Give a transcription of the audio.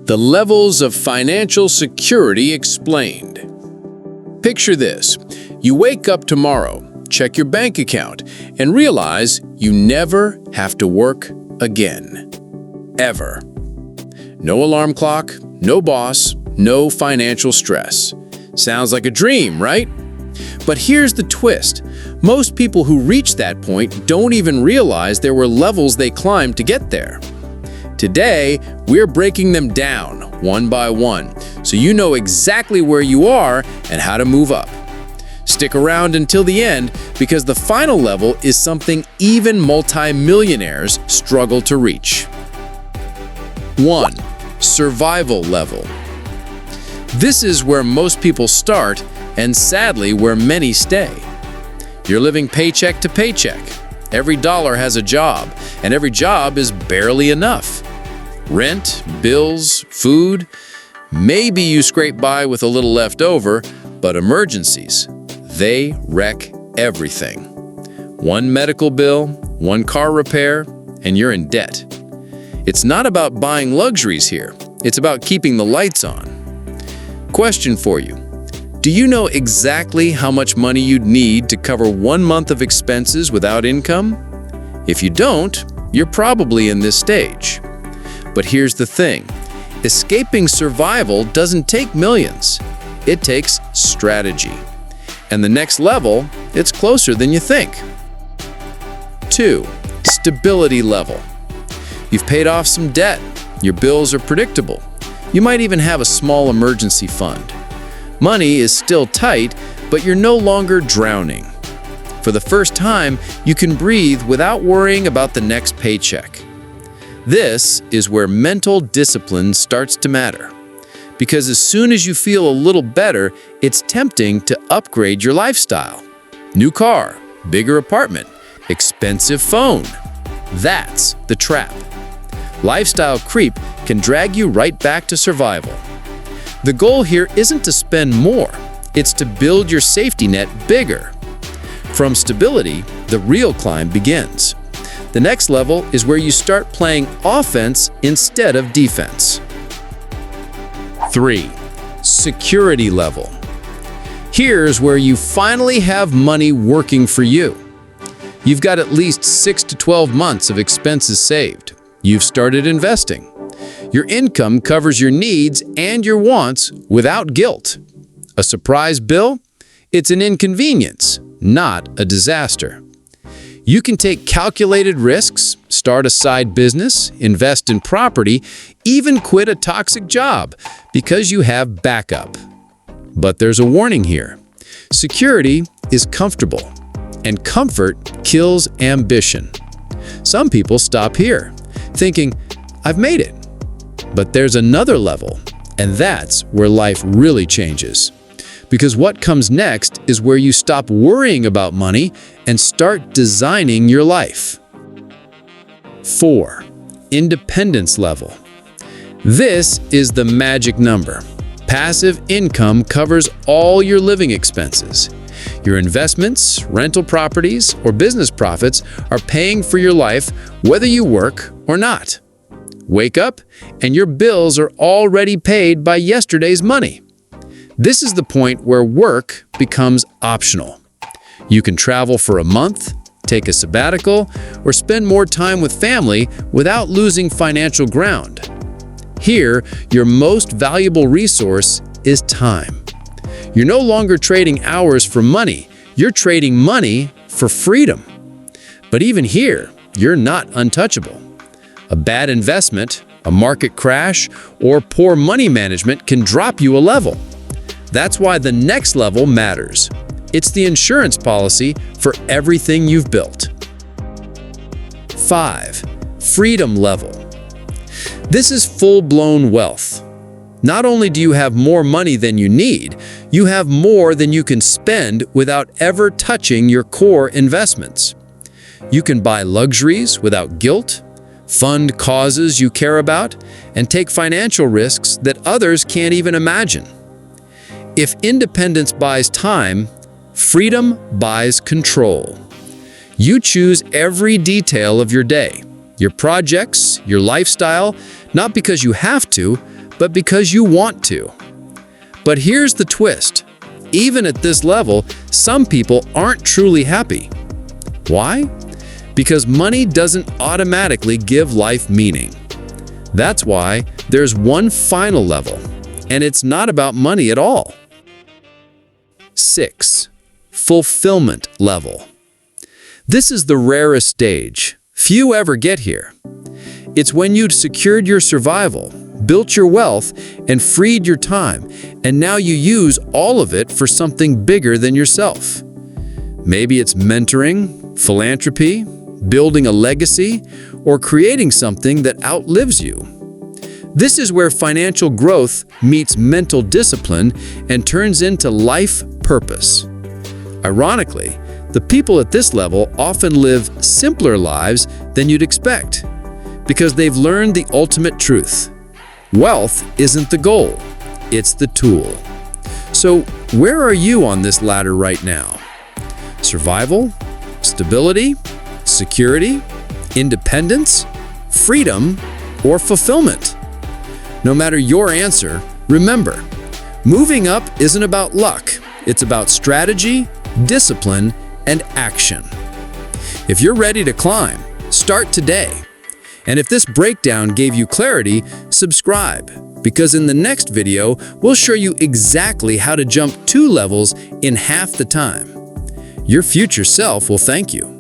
The levels of financial security explained. Picture this. You wake up tomorrow, check your bank account, and realize you never have to work again. Ever. No alarm clock, no boss, no financial stress. Sounds like a dream, right? But here's the twist. Most people who reach that point don't even realize there were levels they climbed to get there. Today, we're breaking them down one by one, so you know exactly where you are and how to move up. Stick around until the end, because the final level is something even multi-millionaires struggle to reach. 1. Survival level. This is where most people start, and sadly where many stay. You're living paycheck to paycheck. Every dollar has a job, and every job is barely enough. Rent, bills, food. Maybe you scrape by with a little left over, but emergencies, they wreck everything. One medical bill, one car repair, and you're in debt. It's not about buying luxuries here. It's about keeping the lights on. Question for you. Do you know exactly how much money you'd need to cover 1 month of expenses without income? If you don't, you're probably in this stage. But here's the thing. Escaping survival doesn't take millions. It takes strategy. And the next level, it's closer than you think. 2. Stability level. You've paid off some debt. Your bills are predictable. You might even have a small emergency fund. Money is still tight, but you're no longer drowning. For the first time, you can breathe without worrying about the next paycheck. This is where mental discipline starts to matter. Because as soon as you feel a little better, it's tempting to upgrade your lifestyle. New car, bigger apartment, expensive phone. That's the trap. Lifestyle creep can drag you right back to survival. The goal here isn't to spend more, it's to build your safety net bigger. From stability, the real climb begins. The next level is where you start playing offense instead of defense. 3. Security level. Here's where you finally have money working for you. You've got at least 6 to 12 months of expenses saved. You've started investing. Your income covers your needs and your wants without guilt. A surprise bill? It's an inconvenience, not a disaster. You can take calculated risks, start a side business, invest in property, even quit a toxic job because you have backup. But there's a warning here. Security is comfortable, and comfort kills ambition. Some people stop here, thinking, I've made it. But there's another level, and that's where life really changes. Because what comes next is where you stop worrying about money and start designing your life. 4. Independence level. This is the magic number. Passive income covers all your living expenses. Your investments, rental properties, or business profits are paying for your life whether you work or not. Wake up, and your bills are already paid by yesterday's money. This is the point where work becomes optional. You can travel for a month, take a sabbatical, or spend more time with family without losing financial ground. Here, your most valuable resource is time. You're no longer trading hours for money, you're trading money for freedom. But even here, you're not untouchable. A bad investment, a market crash, or poor money management can drop you a level. That's why the next level matters. It's the insurance policy for everything you've built. 5. Freedom level. This is full-blown wealth. Not only do you have more money than you need, you have more than you can spend without ever touching your core investments. You can buy luxuries without guilt, fund causes you care about, and take financial risks that others can't even imagine. If independence buys time, freedom buys control. You choose every detail of your day, your projects, your lifestyle, not because you have to, but because you want to. But here's the twist. Even at this level, some people aren't truly happy. Why? Because money doesn't automatically give life meaning. That's why there's one final level, and it's not about money at all. 6. Fulfillment level. This is the rarest stage. Few ever get here. It's when you'd secured your survival, built your wealth, and freed your time, and now you use all of it for something bigger than yourself. Maybe it's mentoring, philanthropy, building a legacy, or creating something that outlives you. This is where financial growth meets mental discipline and turns into life purpose. Ironically, the people at this level often live simpler lives than you'd expect, because they've learned the ultimate truth. Wealth isn't the goal, it's the tool. So, where are you on this ladder right now? Survival? Stability? Security? Independence? Freedom? Or fulfillment? No matter your answer, remember, moving up isn't about luck. It's about strategy, discipline, and action. If you're ready to climb, start today. And if this breakdown gave you clarity, subscribe, because in the next video, we'll show you exactly how to jump 2 levels in half the time. Your future self will thank you.